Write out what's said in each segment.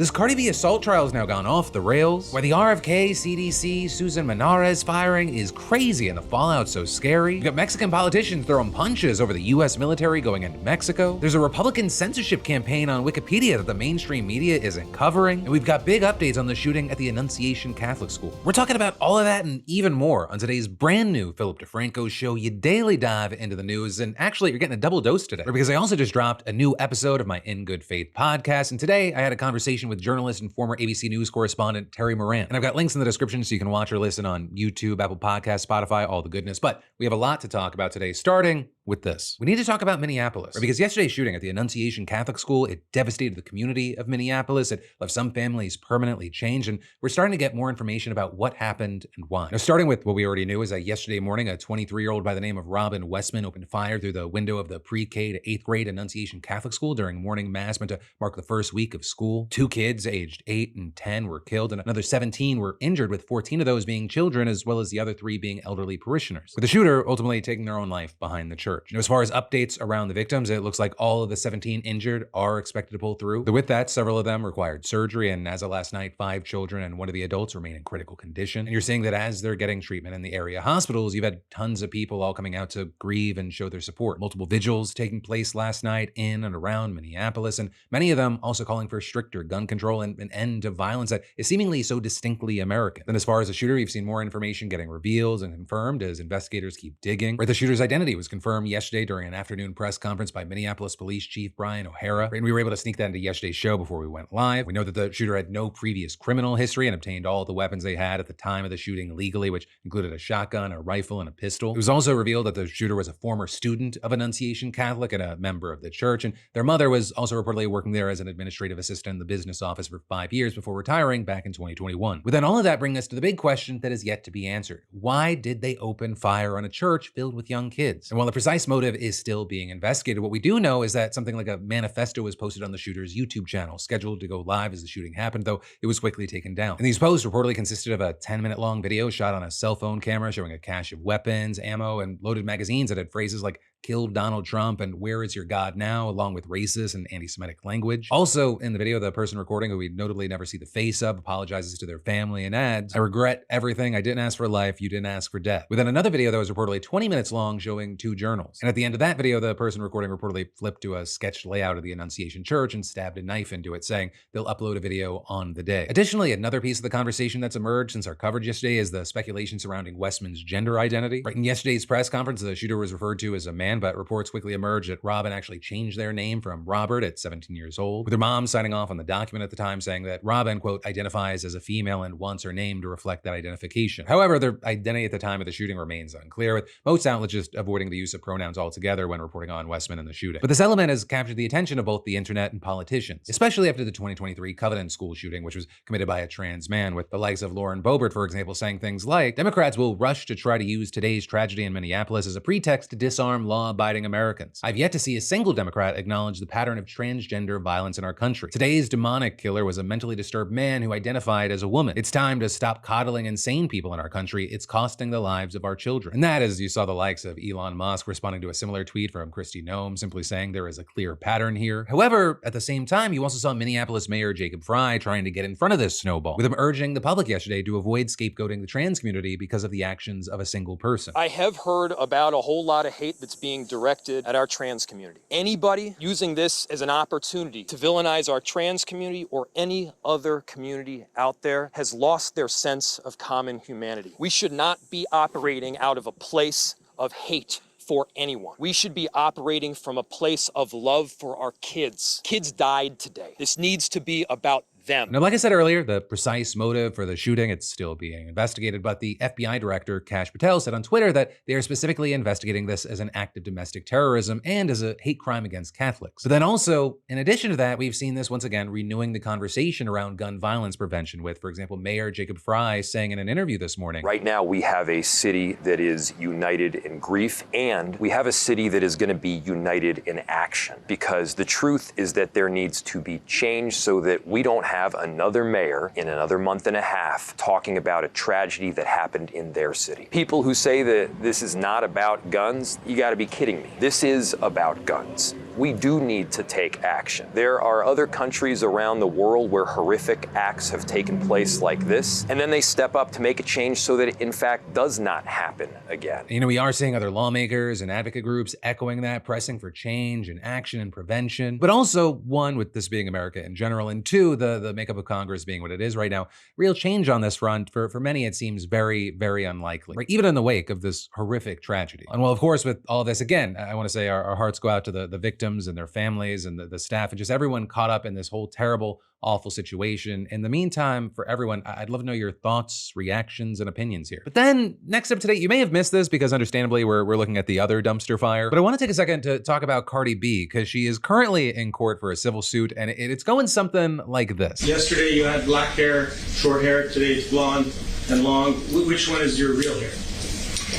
This Cardi B assault trial has now gone off the rails, where the RFK CDC Susan Monarez firing is crazy and the fallout so scary. You've got Mexican politicians throwing punches over the US military going into Mexico. There's a Republican censorship campaign on Wikipedia that the mainstream media isn't covering. And we've got big updates on the shooting at the Annunciation Catholic School. We're talking about all of that and even more on today's brand new Philip DeFranco show. You daily dive into the news, and actually you're getting a double dose today, because I also just dropped a new episode of my In Good Faith podcast, and today I had a conversation with journalist and former ABC News correspondent Terry Moran. And I've got links in the description so you can watch or listen on YouTube, Apple Podcasts, Spotify, all the goodness. But we have a lot to talk about today, starting with this. We need to talk about Minneapolis, because yesterday's shooting at the Annunciation Catholic School, it devastated the community of Minneapolis. It left some families permanently changed, and we're starting to get more information about what happened and why. Now, starting with what we already knew is that yesterday morning, a 23-year-old by the name of Robin Westman opened fire through the window of the pre-K to 8th grade Annunciation Catholic School during morning mass meant to mark the first week of school. 2 kids aged 8 and 10 were killed, and another 17 were injured, with 14 of those being children, as well as the other 3 being elderly parishioners, with the shooter ultimately taking their own life behind the church. Now, as far as updates around the victims, it looks like all of the 17 injured are expected to pull through. But with that, several of them required surgery, and as of last night, 5 children and 1 of the adults remain in critical condition. And you're seeing that as they're getting treatment in the area hospitals, you've had tons of people all coming out to grieve and show their support. Multiple vigils taking place last night in and around Minneapolis, and many of them also calling for stricter gun control and an end to violence that is seemingly so distinctly American. Then as far as the shooter, you've seen more information getting revealed and confirmed as investigators keep digging. Right, the shooter's identity was confirmed yesterday during an afternoon press conference by Minneapolis Police Chief Brian O'Hara. And we were able to sneak that into yesterday's show before we went live. We know that the shooter had no previous criminal history and obtained all the weapons they had at the time of the shooting legally, which included a shotgun, a rifle, and a pistol. It was also revealed that the shooter was a former student of Annunciation Catholic and a member of the church, and their mother was also reportedly working there as an administrative assistant in the business office for 5 years before retiring back in 2021. With then all of that bring us to the big question that is yet to be answered. Why did they open fire on a church filled with young kids? And while the precise motive is still being investigated, what we do know is that something like a manifesto was posted on the shooter's YouTube channel, scheduled to go live as the shooting happened, though it was quickly taken down. And these posts reportedly consisted of a 10-minute long video shot on a cell phone camera showing a cache of weapons, ammo, and loaded magazines that had phrases like "killed Donald Trump" and "where is your God now," along with racist and anti-Semitic language. Also in the video, the person recording, who we notably never see the face of, apologizes to their family and adds, "I regret everything. I didn't ask for life. You didn't ask for death." Within another video that was reportedly 20 minutes long showing 2 journals. And at the end of that video, the person recording reportedly flipped to a sketched layout of the Annunciation Church and stabbed a knife into it, saying they'll upload a video on the day. Additionally, another piece of the conversation that's emerged since our coverage yesterday is the speculation surrounding Westman's gender identity. Right, in yesterday's press conference, the shooter was referred to as a man, but reports quickly emerged that Robin actually changed their name from Robert at 17 years old, with her mom signing off on the document at the time saying that Robin, quote, identifies as a female and wants her name to reflect that identification. However, their identity at the time of the shooting remains unclear, with most outlets just avoiding the use of pronouns altogether when reporting on Westman and the shooting. But this element has captured the attention of both the internet and politicians, especially after the 2023 Covenant School shooting, which was committed by a trans man, with the likes of Lauren Boebert, for example, saying things like, "Democrats will rush to try to use today's tragedy in Minneapolis as a pretext to disarm law-abiding Americans. I've yet to see a single Democrat acknowledge the pattern of transgender violence in our country. Today's demonic killer was a mentally disturbed man who identified as a woman. It's time to stop coddling insane people in our country. It's costing the lives of our children." And that, as you saw the likes of Elon Musk responding to a similar tweet from Kristi Noem, simply saying there is a clear pattern here. However, at the same time, you also saw Minneapolis Mayor Jacob Frey trying to get in front of this snowball, with him urging the public yesterday to avoid scapegoating the trans community because of the actions of a single person. "I have heard about a whole lot of hate that's being directed at our trans community. Anybody using this as an opportunity to villainize our trans community or any other community out there has lost their sense of common humanity. We should not be operating out of a place of hate for anyone. We should be operating from a place of love for our kids. Kids died today. This needs to be about them." Now, like I said earlier, the precise motive for the shooting, it's still being investigated, but the FBI director, Kash Patel, said on Twitter that they are specifically investigating this as an act of domestic terrorism and as a hate crime against Catholics. But then also, in addition to that, we've seen this once again renewing the conversation around gun violence prevention with, for example, Mayor Jacob Frey saying in an interview this morning, "Right now, we have a city that is united in grief, and we have a city that is going to be united in action, because the truth is that there needs to be change so that we don't have another mayor in another month and a half talking about a tragedy that happened in their city. People who say that this is not about guns, you gotta be kidding me. This is about guns. We do need to take action. There are other countries around the world where horrific acts have taken place like this, and then they step up to make a change so that it in fact does not happen again. You know, we are seeing other lawmakers and advocate groups echoing that, pressing for change and action and prevention. But also, one, with this being America in general, and two, the makeup of Congress being what it is right now, real change on this front, for many, it seems very, very unlikely, right? Even in the wake of this horrific tragedy. And well, of course, with all of this, again, I want to say our hearts go out to the victims and their families and the staff and just everyone caught up in this whole terrible, awful situation. In the meantime, for everyone, I'd love to know your thoughts, reactions, and opinions here. But then, next up today, you may have missed this because understandably we're looking at the other dumpster fire, but I want to take a second to talk about Cardi B because she is currently in court for a civil suit and it's going something like this. Yesterday you had black hair, short hair, today it's blonde and long. Which one is your real hair?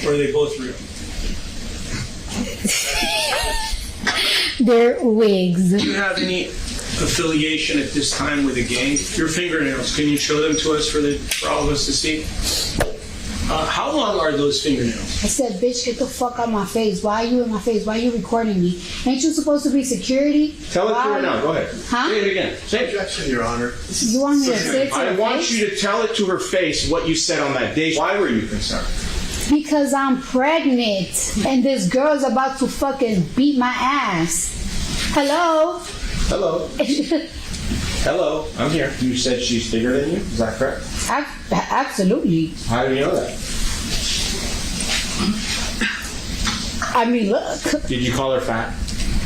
Or are they both real? They're wigs. Do you have any affiliation at this time with a gang? Your fingernails, can you show them to us for all of us to see? How long are those fingernails? I said, bitch, get the fuck out of my face. Why are you in my face? Why are you recording me? Ain't you supposed to be security? Tell it to her now, go ahead. Huh? Say it again. Say objection, Your Honor. You want me to say it to her face? I want you to tell it to her face what you said on that day. Why were you concerned? Because I'm pregnant and this girl's about to fucking beat my ass. Hello? Hello. Hello, I'm here. You said she's bigger than you, is that correct? Absolutely. How do you know that? I mean, look. Did you call her fat?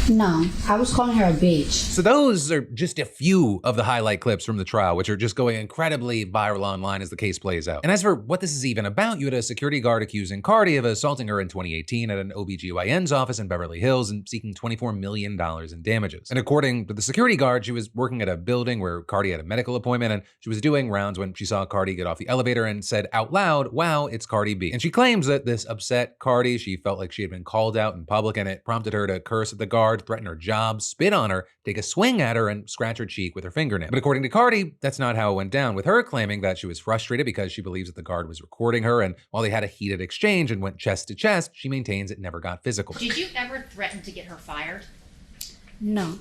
No, I was calling her a bitch. So those are just a few of the highlight clips from the trial, which are just going incredibly viral online as the case plays out. And as for what this is even about, you had a security guard accusing Cardi of assaulting her in 2018 at an OBGYN's office in Beverly Hills and seeking $24 million in damages. And according to the security guard, she was working at a building where Cardi had a medical appointment and she was doing rounds when she saw Cardi get off the elevator and said out loud, "Wow, it's Cardi B." And she claims that this upset Cardi. She felt like she had been called out in public and it prompted her to curse at the guard, threaten her job, spit on her, take a swing at her, and scratch her cheek with her fingernail. But according to Cardi, that's not how it went down, with her claiming that she was frustrated because she believes that the guard was recording her, and while they had a heated exchange and went chest to chest, she maintains it never got physical. Did you ever threaten to get her fired? No.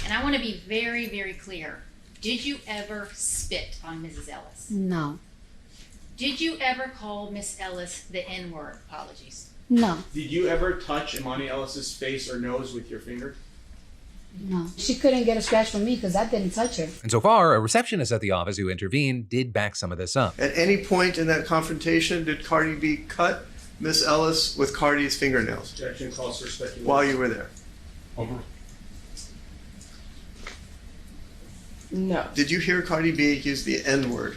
And I want to be very, very clear. Did you ever spit on Mrs. Ellis? No. Did you ever call Miss Ellis the N-word? Apologies. No. Did you ever touch Imani Ellis's face or nose with your finger? No. She couldn't get a scratch from me because I didn't touch her. And so far, a receptionist at the office who intervened did back some of this up. At any point in that confrontation, did Cardi B cut Miss Ellis with Cardi's fingernails Objection calls for speculation. while you were there? No. Did you hear Cardi B use the N-word?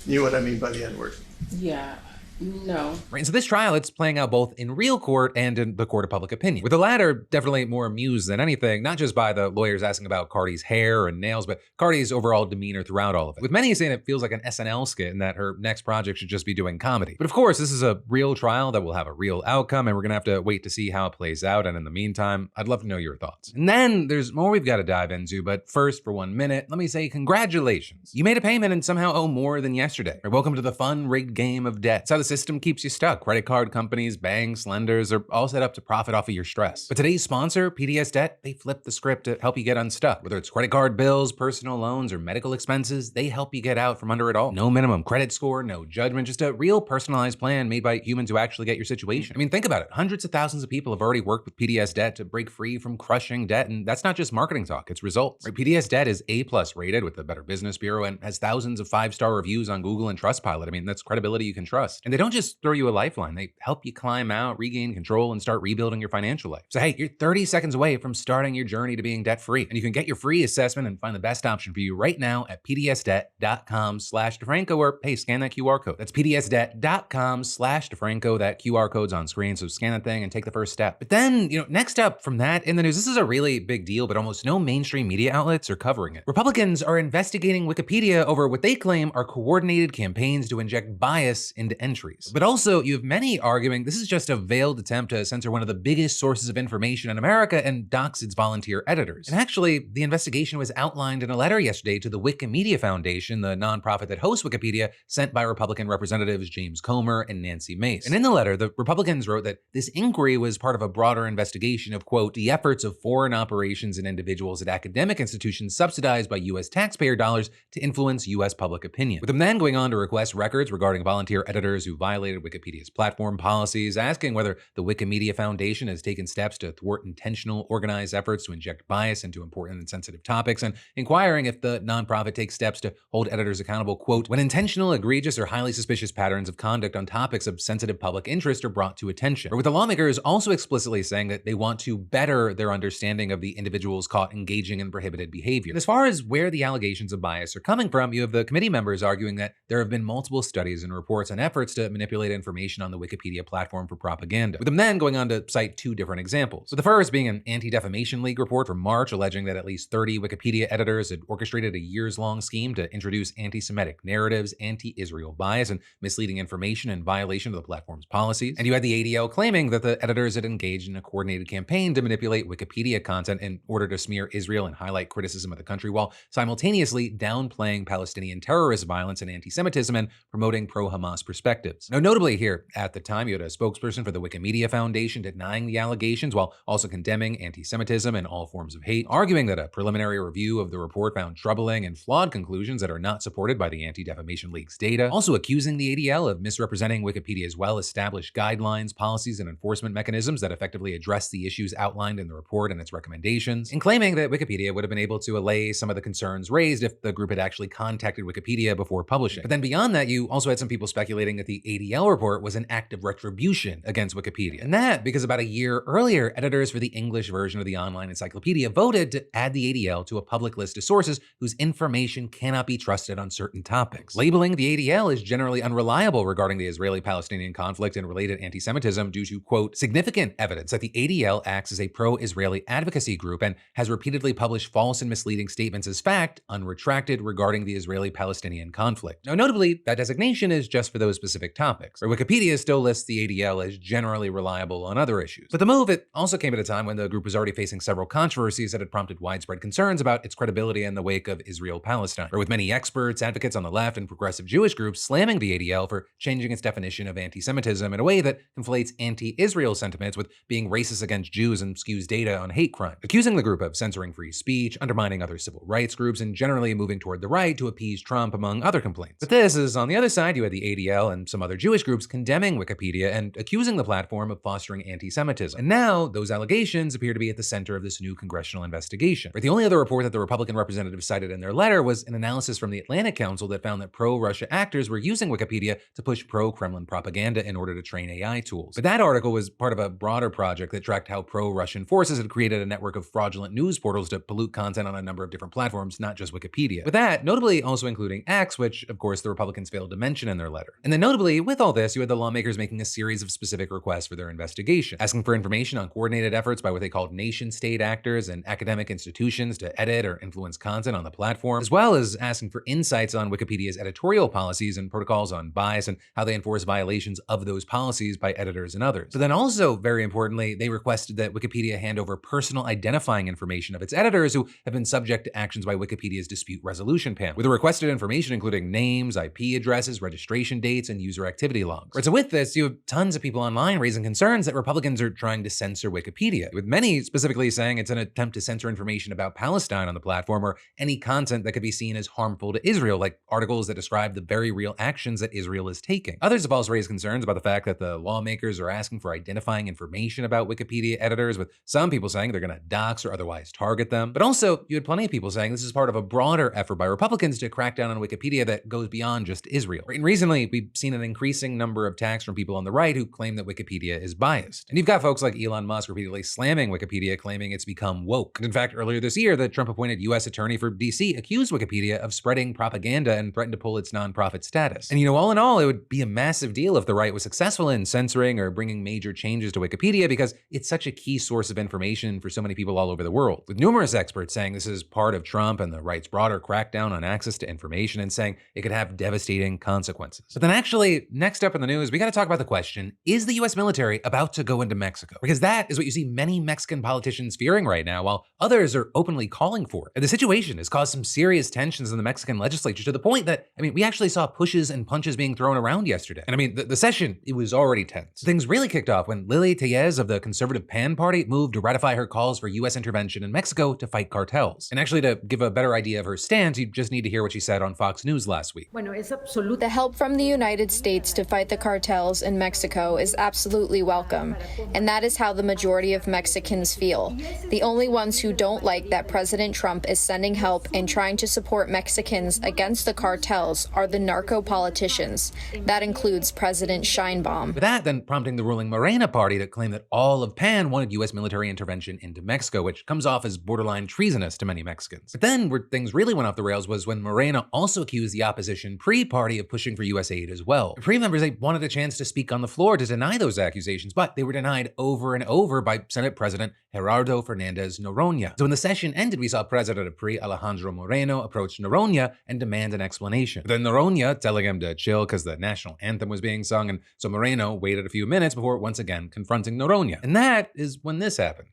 You know what I mean by the N-word? Yeah. No. Right, and so this trial, it's playing out both in real court and in the court of public opinion. With the latter, definitely more amused than anything, not just by the lawyers asking about Cardi's hair and nails, but Cardi's overall demeanor throughout all of it. With many saying it feels like an SNL skit and that her next project should just be doing comedy. But of course, this is a real trial that will have a real outcome, and we're gonna have to wait to see how it plays out. And in the meantime, I'd love to know your thoughts. And then there's more we've got to dive into, but first, for 1 minute, let me say congratulations. You made a payment and somehow owe more than yesterday. Or welcome to the fun, rigged game of debt. It's how the system keeps you stuck. Credit card companies, banks, lenders are all set up to profit off of your stress. But today's sponsor, PDS Debt, they flip the script to help you get unstuck. Whether it's credit card bills, personal loans, or medical expenses, they help you get out from under it all. No minimum credit score, no judgment, just a real personalized plan made by humans who actually get your situation. I mean, think about it. Hundreds of thousands of people have already worked with PDS Debt to break free from crushing debt, and that's not just marketing talk, it's results. Right? PDS Debt is A+ rated with the Better Business Bureau and has thousands of 5-star reviews on Google and Trustpilot. I mean, that's credibility you can trust. And they don't just throw you a lifeline. They help you climb out, regain control, and start rebuilding your financial life. So hey, you're 30 seconds away from starting your journey to being debt-free. And you can get your free assessment and find the best option for you right now at pdsdebt.com/DeFranco, or hey, scan that QR code. That's pdsdebt.com/DeFranco. That QR code's on screen, so scan that thing and take the first step. But then, next up from that in the news, this is a really big deal, but almost no mainstream media outlets are covering it. Republicans are investigating Wikipedia over what they claim are coordinated campaigns to inject bias into entries. countries. But also, you have many arguing this is just a veiled attempt to censor one of the biggest sources of information in America and dox its volunteer editors. And actually, the investigation was outlined in a letter yesterday to the Wikimedia Foundation, the nonprofit that hosts Wikipedia, sent by Republican Representatives James Comer and Nancy Mace. And in the letter, the Republicans wrote that this inquiry was part of a broader investigation of, quote, the efforts of foreign operations and individuals at academic institutions subsidized by U.S. taxpayer dollars to influence U.S. public opinion. With them then going on to request records regarding volunteer editors who violated Wikipedia's platform policies, asking whether the Wikimedia Foundation has taken steps to thwart intentional, organized efforts to inject bias into important and sensitive topics, and inquiring if the nonprofit takes steps to hold editors accountable, quote, when intentional, egregious, or highly suspicious patterns of conduct on topics of sensitive public interest are brought to attention. Or with the lawmakers also explicitly saying that they want to better their understanding of the individuals caught engaging in prohibited behavior. And as far as where the allegations of bias are coming from, you have the committee members arguing that there have been multiple studies and reports on efforts to manipulate information on the Wikipedia platform for propaganda, with them then going on to cite two different examples. So the first being an Anti-Defamation League report from March alleging that at least 30 Wikipedia editors had orchestrated a years-long scheme to introduce anti-Semitic narratives, anti-Israel bias, and misleading information in violation of the platform's policies. And you had the ADL claiming that the editors had engaged in a coordinated campaign to manipulate Wikipedia content in order to smear Israel and highlight criticism of the country while simultaneously downplaying Palestinian terrorist violence and anti-Semitism and promoting pro-Hamas perspectives. Now, notably here, at the time, you had a spokesperson for the Wikimedia Foundation denying the allegations while also condemning anti-Semitism and all forms of hate, arguing that a preliminary review of the report found troubling and flawed conclusions that are not supported by the Anti-Defamation League's data, also accusing the ADL of misrepresenting Wikipedia's well-established guidelines, policies, and enforcement mechanisms that effectively address the issues outlined in the report and its recommendations, and claiming that Wikipedia would have been able to allay some of the concerns raised if the group had actually contacted Wikipedia before publishing. But then beyond that, you also had some people speculating that the ADL report was an act of retribution against Wikipedia. And that because about a year earlier, editors for the English version of the online encyclopedia voted to add the ADL to a public list of sources whose information cannot be trusted on certain topics, labeling the ADL as generally unreliable regarding the Israeli-Palestinian conflict and related anti-Semitism due to, quote, significant evidence that the ADL acts as a pro-Israeli advocacy group and has repeatedly published false and misleading statements as fact, unretracted, regarding the Israeli-Palestinian conflict. Now, notably, that designation is just for those specific topics, where Wikipedia still lists the ADL as generally reliable on other issues. But the move, it also came at a time when the group was already facing several controversies that had prompted widespread concerns about its credibility in the wake of Israel-Palestine, or with many experts, advocates on the left, and progressive Jewish groups slamming the ADL for changing its definition of anti-Semitism in a way that conflates anti-Israel sentiments with being racist against Jews and skews data on hate crime, accusing the group of censoring free speech, undermining other civil rights groups, and generally moving toward the right to appease Trump, among other complaints. But this is, on the other side, you had the ADL and some other Jewish groups condemning Wikipedia and accusing the platform of fostering anti-Semitism. And now, those allegations appear to be at the center of this new congressional investigation. But the only other report that the Republican representatives cited in their letter was an analysis from the Atlantic Council that found that pro-Russia actors were using Wikipedia to push pro-Kremlin propaganda in order to train AI tools. But that article was part of a broader project that tracked how pro-Russian forces had created a network of fraudulent news portals to pollute content on a number of different platforms, not just Wikipedia. With that, notably also including X, which of course the Republicans failed to mention in their letter. And then notably, with all this, you had the lawmakers making a series of specific requests for their investigation, asking for information on coordinated efforts by what they called nation-state actors and academic institutions to edit or influence content on the platform, as well as asking for insights on Wikipedia's editorial policies and protocols on bias and how they enforce violations of those policies by editors and others. But then also, very importantly, they requested that Wikipedia hand over personal identifying information of its editors who have been subject to actions by Wikipedia's dispute resolution panel, with the requested information including names, IP addresses, registration dates, and user activity logs. Right, so with this, you have tons of people online raising concerns that Republicans are trying to censor Wikipedia, with many specifically saying it's an attempt to censor information about Palestine on the platform or any content that could be seen as harmful to Israel, like articles that describe the very real actions that Israel is taking. Others have also raised concerns about the fact that the lawmakers are asking for identifying information about Wikipedia editors, with some people saying they're going to dox or otherwise target them. But also, you had plenty of people saying this is part of a broader effort by Republicans to crack down on Wikipedia that goes beyond just Israel. And recently, we've seen an increasing number of attacks from people on the right who claim that Wikipedia is biased. And you've got folks like Elon Musk repeatedly slamming Wikipedia, claiming it's become woke. And in fact, earlier this year, the Trump-appointed U.S. attorney for D.C. accused Wikipedia of spreading propaganda and threatened to pull its nonprofit status. And all in all, it would be a massive deal if the right was successful in censoring or bringing major changes to Wikipedia because it's such a key source of information for so many people all over the world, with numerous experts saying this is part of Trump and the right's broader crackdown on access to information and saying it could have devastating consequences. But then actually, today, next up in the news, we gotta talk about the question, is the US military about to go into Mexico? Because that is what you see many Mexican politicians fearing right now, while others are openly calling for it. And the situation has caused some serious tensions in the Mexican legislature to the point that, we actually saw pushes and punches being thrown around yesterday. And the session, it was already tense. Things really kicked off when Lili of the conservative PAN party moved to ratify her calls for US intervention in Mexico to fight cartels. And actually, to give a better idea of her stance, you just need to hear what she said on Fox News last week. The help from the United States to fight the cartels in Mexico is absolutely welcome, and that is how the majority of Mexicans feel. The only ones who don't like that President Trump is sending help and trying to support Mexicans against the cartels are the narco politicians. That includes President Sheinbaum. With that then prompting the ruling Morena party to claim that all of PAN wanted US military intervention into Mexico, which comes off as borderline treasonous to many Mexicans. But then where things really went off the rails was when Morena also accused the opposition pre-party of pushing for US aid as well. Pre-members, they wanted a chance to speak on the floor to deny those accusations, but they were denied over and over by Senate President Gerardo Fernandez Noroña. So when the session ended, we saw President of PRI Alejandro Moreno approach Noroña and demand an explanation. Then Noroña telling him to chill because the national anthem was being sung, and so Moreno waited a few minutes before once again confronting Noroña. And that is when this happened.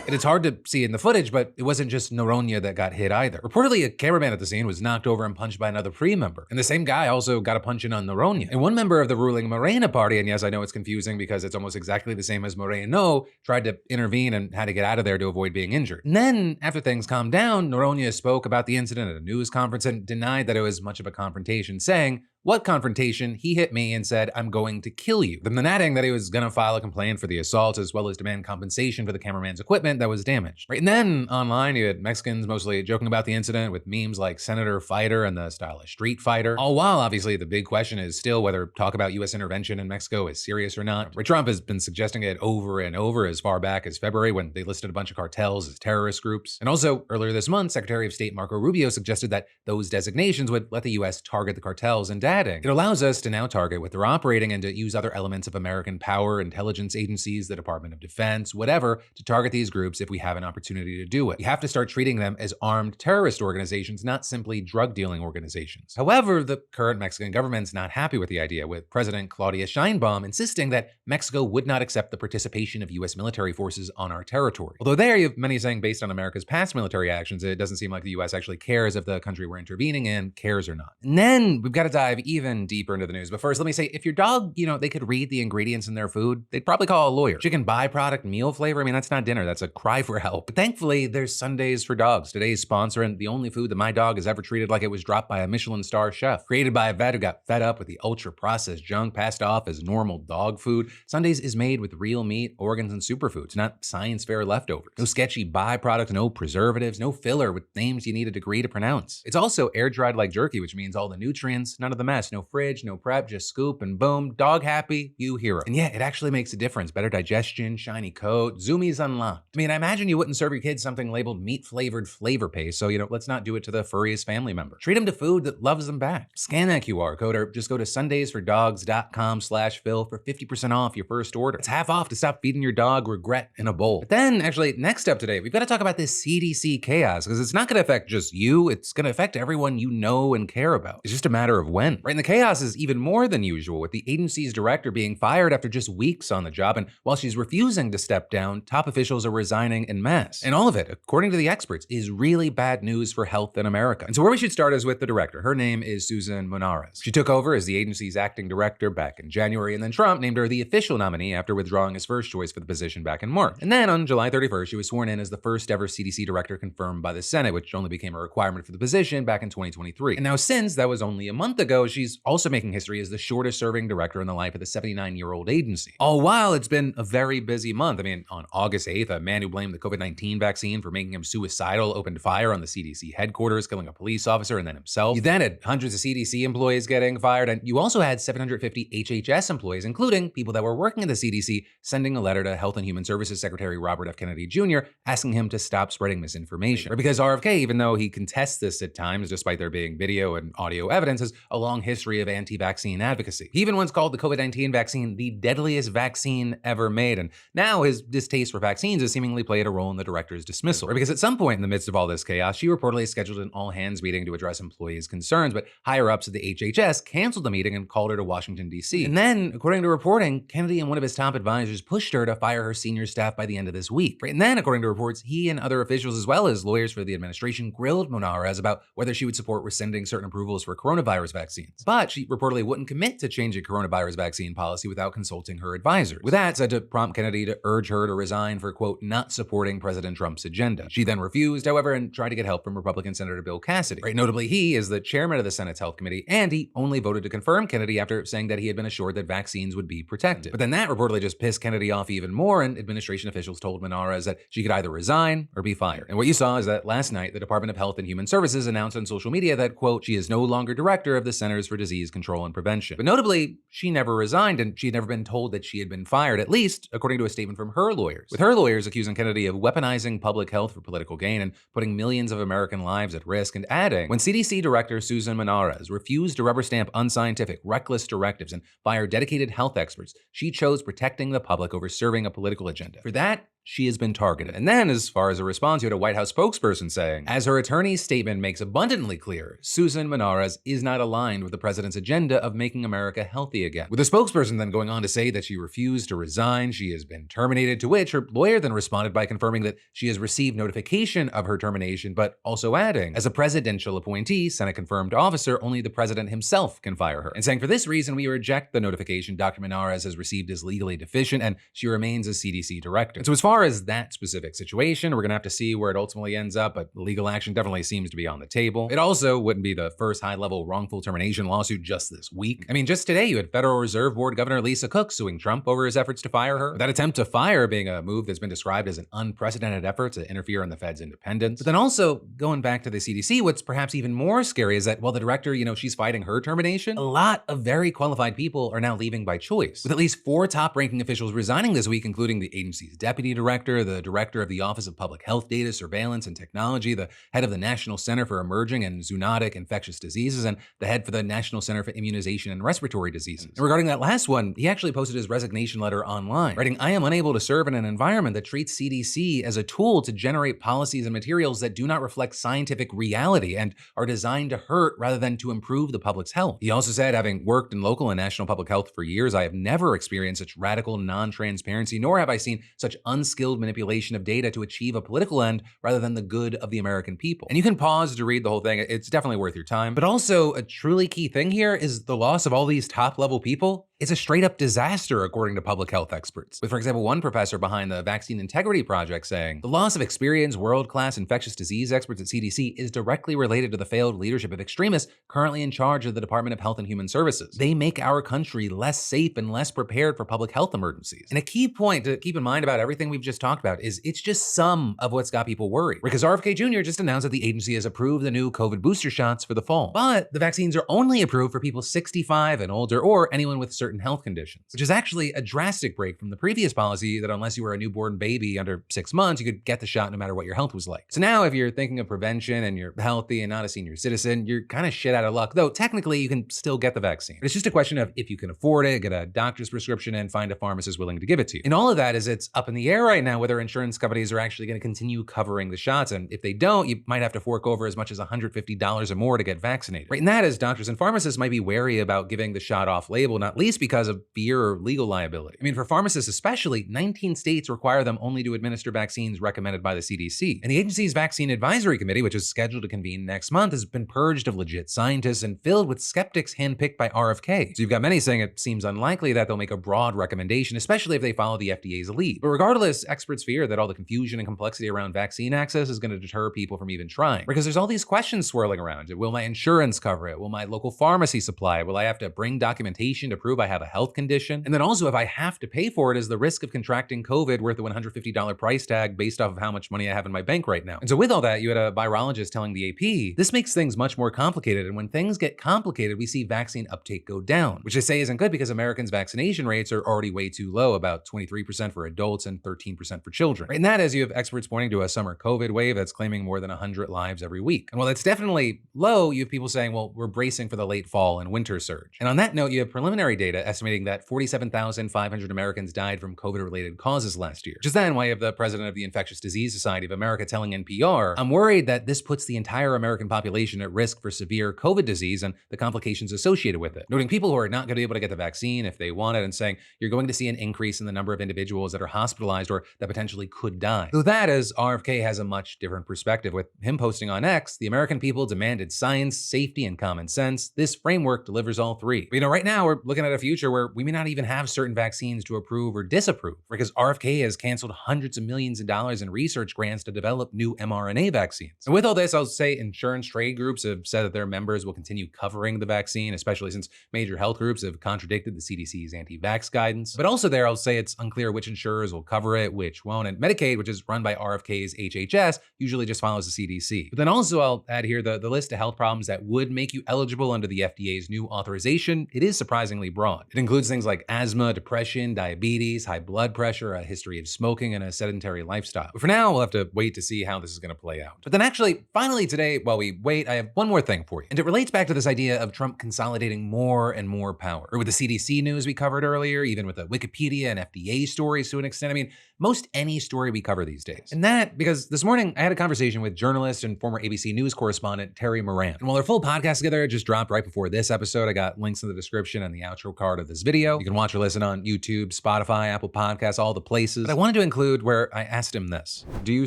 And it's hard to see in the footage, but it wasn't just Noroña that got hit either. Reportedly, a cameraman at the scene was knocked over and punched by another PRI member. And the same guy also got a punch in on Noroña. And one member of the ruling Morena party, and yes, I know it's confusing because it's almost exactly the same as Moreno, tried to intervene and had to get out of there to avoid being injured. And then, after things calmed down, Noroña spoke about the incident at a news conference and denied that it was much of a confrontation, saying, "What confrontation? He hit me and said, 'I'm going to kill you.'" Then adding that he was going to file a complaint for the assault as well as demand compensation for the cameraman's equipment that was damaged. Right, and then online you had Mexicans mostly joking about the incident with memes like Senator Fighter and the stylish Street Fighter. All while obviously the big question is still whether talk about US intervention in Mexico is serious or not. Right, Trump has been suggesting it over and over as far back as February when they listed a bunch of cartels as terrorist groups. And also earlier this month, Secretary of State Marco Rubio suggested that those designations would let the US target the cartels, and adding, "It allows us to now target what they're operating and to use other elements of American power, intelligence agencies, the Department of Defense, whatever, to target these groups if we have an opportunity to do it. We have to start treating them as armed terrorist organizations, not simply drug dealing organizations." However, the current Mexican government's not happy with the idea, with President Claudia Sheinbaum insisting that Mexico would not accept the participation of US military forces on our territory. Although there you have many saying based on America's past military actions, it doesn't seem like the US actually cares if the country we're intervening in cares or not. And then we've got to dive even deeper into the news. But first, let me say, if your dog, they could read the ingredients in their food, they'd probably call a lawyer. Chicken byproduct meal flavor, that's not dinner, that's a cry for help. But thankfully, there's Sundays for Dogs, today's sponsor, and the only food that my dog has ever treated like it was dropped by a Michelin star chef. Created by a vet who got fed up with the ultra-processed junk passed off as normal dog food, Sundays is made with real meat, organs, and superfoods, not science fair leftovers. No sketchy byproduct, no preservatives, no filler with names you need a degree to pronounce. It's also air-dried like jerky, which means all the nutrients, none of the mess, no fridge, no prep, just scoop and boom, dog happy, you hero. And yeah, it actually makes a difference. Better digestion, shiny coat, zoomies unlocked. I imagine you wouldn't serve your kids something labeled meat-flavored flavor paste, so let's not do it to the furriest family member. Treat them to food that loves them back. Scan that QR code or just go to sundaysfordogs.com/Phil for 50% off your first order. It's half off to stop feeding your dog regret in a bowl. But then, actually, next up today, we've got to talk about this CDC chaos, because it's not going to affect just you, it's going to affect everyone you know and care about. It's just a matter of when. Right, and the chaos is even more than usual, with the agency's director being fired after just weeks on the job, and while she's refusing to step down, top officials are resigning en masse. And all of it, according to the experts, is really bad news for health in America. And so where we should start is with the director. Her name is Susan Monarez. She took over as the agency's acting director back in January, and then Trump named her the official nominee after withdrawing his first choice for the position back in March. And then on July 31st, she was sworn in as the first ever CDC director confirmed by the Senate, which only became a requirement for the position back in 2023. And now since that was only a month ago, she's also making history as the shortest serving director in the life of the 79-year-old agency. All while it's been a very busy month. I mean, on August 8th, a man who blamed the COVID-19 vaccine for making him suicidal opened fire on the CDC headquarters, killing a police officer and then himself. You then had hundreds of CDC employees getting fired, and you also had 750 HHS employees, including people that were working at the CDC, sending a letter to Health and Human Services Secretary Robert F. Kennedy Jr. asking him to stop spreading misinformation. Right? Because RFK, even though he contests this at times, despite there being video and audio evidence, has a long history of anti-vaccine advocacy. He even once called the COVID-19 vaccine the deadliest vaccine ever made, and now his distaste for vaccines has seemingly played a role in the director's dismissal. Right? Because at some point in the midst of all this chaos, she reportedly scheduled an all-hands meeting to address employees' concerns, but higher-ups at the HHS canceled the meeting and called her to Washington, D.C. And then, according to reporting, Kennedy and one of his top advisors pushed her to fire her senior staff by the end of this week. Right? And then, according to reports, he and other officials, as well as lawyers for the administration, grilled Monarez about whether she would support rescinding certain approvals for coronavirus vaccines. But she reportedly wouldn't commit to changing coronavirus vaccine policy without consulting her advisors. With that said to prompt Kennedy to urge her to resign for, quote, not supporting President Trump's agenda. She then refused, however, and tried to get help from Republican Senator Bill Cassidy. Right? Notably, he is the chairman of the Senate's Health Committee, and he only voted to confirm Kennedy after saying that he had been assured that vaccines would be protected. But then that reportedly just pissed Kennedy off even more, and administration officials told Monarez that she could either resign or be fired. And what you saw is that last night, the Department of Health and Human Services announced on social media that, quote, she is no longer director of the Centers for Disease Control and Prevention. But notably, she never resigned, and she had never been told that she had been fired, at least according to a statement from her lawyers. With her lawyers accusing Kennedy of weaponizing public health for political gain and putting millions of American lives at risk, and adding, when CDC Director Susan Monarez refused to rubber stamp unscientific, reckless directives and fire dedicated health experts, she chose protecting the public over serving a political agenda. For that, she has been targeted. And then, as far as a response, you had a White House spokesperson saying, as her attorney's statement makes abundantly clear, Susan Monarez is not aligned with the president's agenda of making America healthy again. With the spokesperson then going on to say that she refused to resign, she has been terminated, to which her lawyer then responded by confirming that she has received notification of her termination, but also adding, as a presidential appointee, Senate-confirmed officer, only the president himself can fire her. And saying, for this reason, we reject the notification Dr. Monarez has received as legally deficient, and she remains a CDC director. And so as far as that specific situation, we're gonna have to see where it ultimately ends up, but legal action definitely seems to be on the table. It also wouldn't be the first high-level wrongful termination lawsuit just this week. I mean, just today you had Federal Reserve Board Governor Lisa Cook suing Trump over his efforts to fire her. That attempt to fire being a move that's been described as an unprecedented effort to interfere in the Fed's independence. But then also, going back to the CDC, what's perhaps even more scary is that while the director, she's fighting her termination, a lot of very qualified people are now leaving by choice, with at least 4 top-ranking officials resigning this week, including the agency's deputy director, the director of the Office of Public Health Data, Surveillance, and Technology, the head of the National Center for Emerging and Zoonotic Infectious Diseases, and the head for the National Center for Immunization and Respiratory Diseases. And regarding that last one, he actually posted his resignation letter online, writing, I am unable to serve in an environment that treats CDC as a tool to generate policies and materials that do not reflect scientific reality and are designed to hurt rather than to improve the public's health. He also said, having worked in local and national public health for years, I have never experienced such radical non-transparency, nor have I seen such unskilled manipulation of data to achieve a political end rather than the good of the American people. And you can pause to read the whole thing. It's definitely worth your time. But also, a truly key thing here is the loss of all these top-level people is a straight-up disaster, according to public health experts. With, for example, one professor behind the Vaccine Integrity Project saying, the loss of experienced world-class infectious disease experts at CDC is directly related to the failed leadership of extremists currently in charge of the Department of Health and Human Services. They make our country less safe and less prepared for public health emergencies. And a key point to keep in mind about everything we've just talked about is it's just some of what's got people worried. Because RFK Jr. just announced that the agency has approved the new COVID booster shots for the fall. But the vaccines are only approved for people 65 and older or anyone with certain health conditions, which is actually a drastic break from the previous policy that unless you were a newborn baby under 6 months, you could get the shot no matter what your health was like. So now if you're thinking of prevention and you're healthy and not a senior citizen, you're kind of shit out of luck, though technically you can still get the vaccine. It's just a question of if you can afford it, get a doctor's prescription, and find a pharmacist willing to give it to you. And all of that is it's up in the air right now whether insurance companies are actually going to continue covering the shots, and if they don't, you might have to fork over as much as $150 or more to get vaccinated. Right, and that is doctors and pharmacists might be wary about giving the shot off label, not least because of fear or legal liability. I mean, for pharmacists especially, 19 states require them only to administer vaccines recommended by the CDC. And the agency's Vaccine Advisory Committee, which is scheduled to convene next month, has been purged of legit scientists and filled with skeptics handpicked by RFK. So you've got many saying it seems unlikely that they'll make a broad recommendation, especially if they follow the FDA's lead. But regardless, experts fear that all the confusion and complexity around vaccine access is going to deter people from even trying. Because there's all these questions swirling around it. Will my insurance cover it? Will my local pharmacy supply it? Will I have to bring documentation to prove I have a health condition? And then also, if I have to pay for it, is the risk of contracting COVID worth the $150 price tag based off of how much money I have in my bank right now? And so with all that, you had a virologist telling the AP, this makes things much more complicated. And when things get complicated, we see vaccine uptake go down, which they say isn't good because Americans' vaccination rates are already way too low, about 23% for adults and 13% for children. And that is, you have experts pointing to a summer COVID wave that's claiming more than 100 lives every week. And while that's definitely low, you have people saying, well, we're bracing for the late fall and winter surge. And on that note, you have preliminary data estimating that 47,500 Americans died from COVID-related causes last year. Just then, why you have the president of the Infectious Disease Society of America telling NPR, I'm worried that this puts the entire American population at risk for severe COVID disease and the complications associated with it. Noting people who are not going to be able to get the vaccine if they want it and saying you're going to see an increase in the number of individuals that are hospitalized or that potentially could die. Though that is, RFK has a much different perspective, with him posting on X, the American people demanded science, safety, and common sense. This framework delivers all three. But, right now we're looking at a future where we may not even have certain vaccines to approve or disapprove, because RFK has canceled hundreds of millions of dollars in research grants to develop new mRNA vaccines. And with all this, I'll say insurance trade groups have said that their members will continue covering the vaccine, especially since major health groups have contradicted the CDC's anti-vax guidance. But also there, I'll say it's unclear which insurers will cover it, which won't. And Medicaid, which is run by RFK's HHS, usually just follows the CDC. But then also I'll add here the list of health problems that would make you eligible under the FDA's new authorization. It is surprisingly broad. It includes things like asthma, depression, diabetes, high blood pressure, a history of smoking, and a sedentary lifestyle. But for now, we'll have to wait to see how this is going to play out. But then actually, finally today, while we wait, I have one more thing for you. And it relates back to this idea of Trump consolidating more and more power. Or with the CDC news we covered earlier, even with the Wikipedia and FDA stories to an extent. I mean, most any story we cover these days. And that because this morning I had a conversation with journalist and former ABC News correspondent Terry Moran. And while their full podcast together just dropped right before this episode, I got links in the description and the outro card of this video. You can watch or listen on YouTube, Spotify, Apple Podcasts, all the places. But I wanted to include where I asked him this. Do you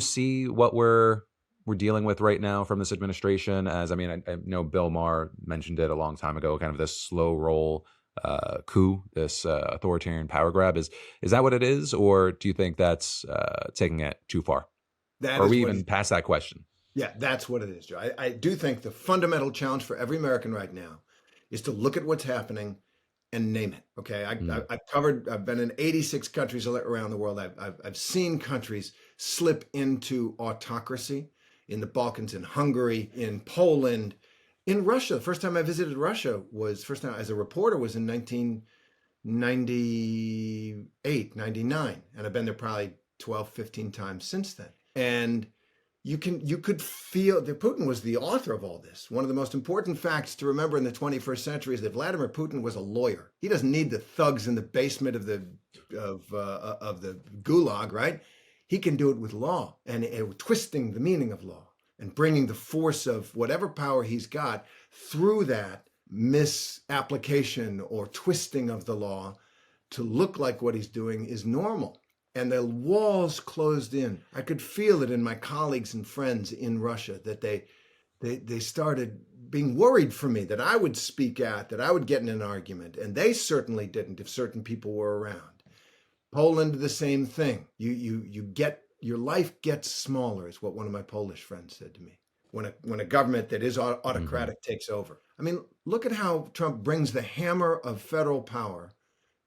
see what we're dealing with right now from this administration as, I know Bill Maher mentioned it a long time ago, kind of this slow roll coup, this authoritarian power grab. Is that what it is? Or do you think that's taking it too far? Are we even past that question? Yeah, that's what it is, Joe. I do think the fundamental challenge for every American right now is to look at what's happening and name it. Okay, I've been in 86 countries around the world. I've seen countries slip into autocracy in the Balkans, in Hungary, in Poland, in Russia. The first time I visited Russia first time as a reporter was in 1998, 99. And I've been there probably 12, 15 times since then. And you could feel that Putin was the author of all this. One of the most important facts to remember in the 21st century is that Vladimir Putin was a lawyer. He doesn't need the thugs in the basement of the gulag, right? He can do it with law and twisting the meaning of law and bringing the force of whatever power he's got through that misapplication or twisting of the law to look like what he's doing is normal. And the walls closed in. I could feel it in my colleagues and friends in Russia that they started being worried for me, that I would speak out, that I would get in an argument. And they certainly didn't if certain people were around. Poland, the same thing. Your life gets smaller, is what one of my Polish friends said to me. When a government that is autocratic takes over. I mean, look at how Trump brings the hammer of federal power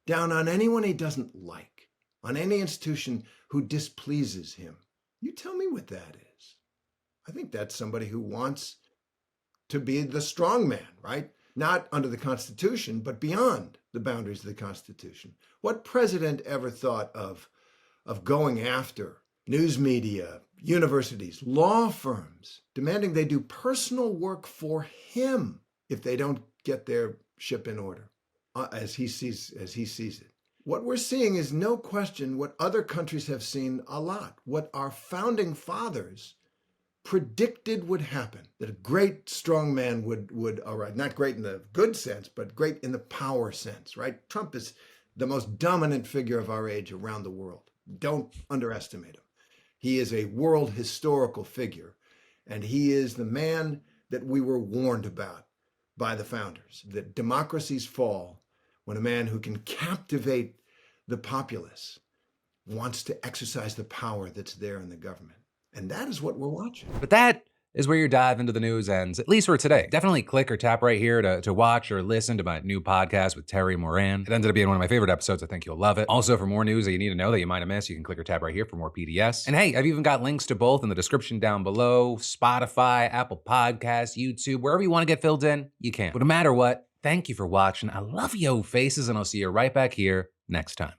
down on anyone he doesn't like, on any institution who displeases him. You tell me what that is. I think that's somebody who wants to be the strong man, right? Not under the Constitution, but beyond the boundaries of the Constitution. What president ever thought of going after news media, universities, law firms, demanding they do personal work for him if they don't get their ship in order, as he sees it? What we're seeing is no question what other countries have seen a lot, what our founding fathers predicted would happen, that a great strong man would arrive, not great in the good sense, but great in the power sense, right? Trump is the most dominant figure of our age around the world. Don't underestimate him. He is a world historical figure, and he is the man that we were warned about by the founders, that democracies fall when a man who can captivate the populace wants to exercise the power that's there in the government. And that is what we're watching. But that is where your dive into the news ends, at least for today. Definitely click or tap right here to watch or listen to my new podcast with Terry Moran. It ended up being one of my favorite episodes. I think you'll love it. Also, for more news that you need to know that you might have missed, you can click or tap right here for more PDS. And hey, I've even got links to both in the description down below. Spotify, Apple Podcasts, YouTube, wherever you want to get filled in, you can. But no matter what, thank you for watching. I love yo faces, and I'll see you right back here next time.